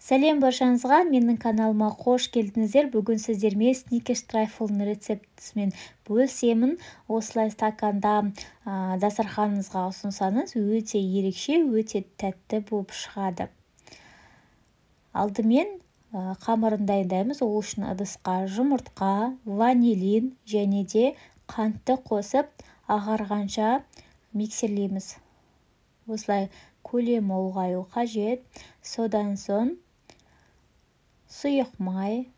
Сәлем баршаңызға, менің каналыма қош келдіңіздер. Бүгін сіздермен сникерс трайфлдың рецептісімен бөлісемін. Осылай стаканда дастарханыңызға ұсынсаңыз, өте ерекше, өте тәтті болып шығады. Алдымен қамырын дайындаймыз. Ол үшін ыдысқа жұмыртқа, ванилин және де қантты қосып, ағарғанша миксерлейміз. Осылай көлемі ұлғаю қажет. Содан соң сұйық май,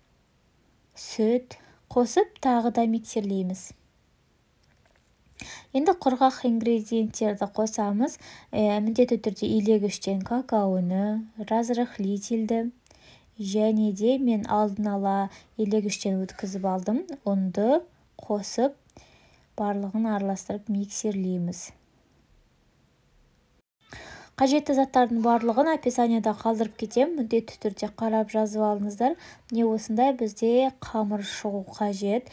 сүт қосып, тағы да миксерлейміз. Енді құрғақ ингредиенттерді қосамыз. Міндетті түрде илегіштен какаоны, разрыхлительді және де мен алдын ала илегіштен өткізіп алдым. Ұнды қосып, барлығын араластырып миксерлейміз. Қажетті заттардың барлығын описанияда қалдырып кетем. Міндетті түрде қарап жазып алыңыздар. Не осындай бізде қамыр шығу қажет.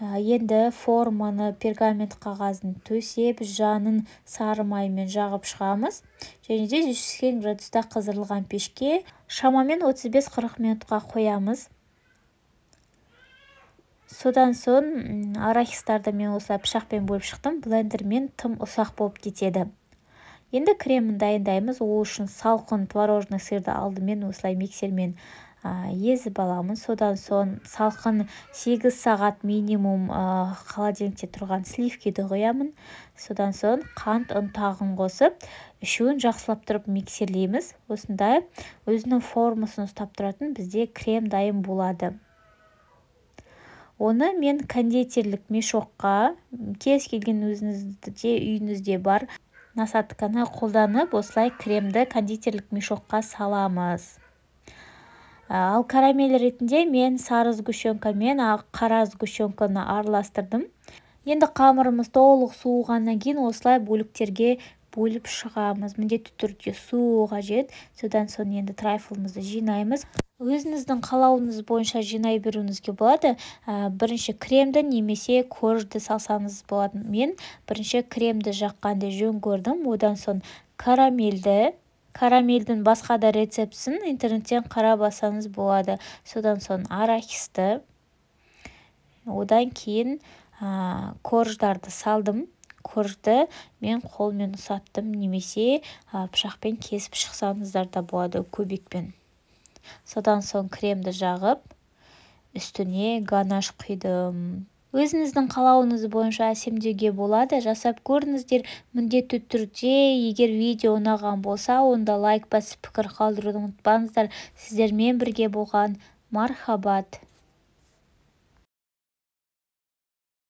Енді форманы пергамент қағазын төсеп, жанын сары маймен жағып шығамыз. Және де 180 градуста қыздырылған пешке шамамен 35-40 минутқа қоямыз. Содан соң арахистарды мен осылай пышақпен бөліп шықтым. Блендермен тым ұсақ болып кетеді. Енді кремін дайындаймыз. Ол үшін салқын творожный сырды алдымен осылай миксермен езіп аламыз. Содан соң салқын 8 сағат минимум холодильникте тұрған сливкиді қоямын. Содан соң қант ұнтағын қосып, үшеуін жақсылап тұрып миксерлейміз. Осындай өзінің формасын ұстап тұратын бізде крем дайын болады. Оны мен кондитерлік мешокқа, кез келген үйіңізде бар насадканы қолданып, осылай кремді кондитерлік мешокқа саламыз. Ал карамель ретінде мен сары сгущенка мен қара сгущенканы араластырдым. Енді қамырымыз толық суығаннан кейін осылай бөліктерге бөліп шығамыз. Міндетті түрде суы қажет. Содан соң енді трайфлымызды жинаймыз. Өзіңіздің қалауыңыз бойынша жинай беруіңізге болады. Бірінші кремді немесе коржды салсаңыз болады. Мен бірінші кремді жаққанды жөн көрдім. Одан соң карамельдің басқа да рецептісін интернеттен қарап алсаңыз болады. Содан соң арахисті, одан кейін корждарды салдым. Коржды мен қолмен ұсаттым, немесе пышақпен кесіп шықсаңыздар да болады, көбекпен. Содан соң кремді жағып, үстіне ганаш құйдым. Өзіңіздің қалауыңыз бойынша әсемдеуге болады. Жасап көріңіздер. Міндетті түрде, егер видео ұнаған болса, онда лайк басып пікір қалдыруды ұмытпаңыздар. Сіздермен бірге болған мархабат.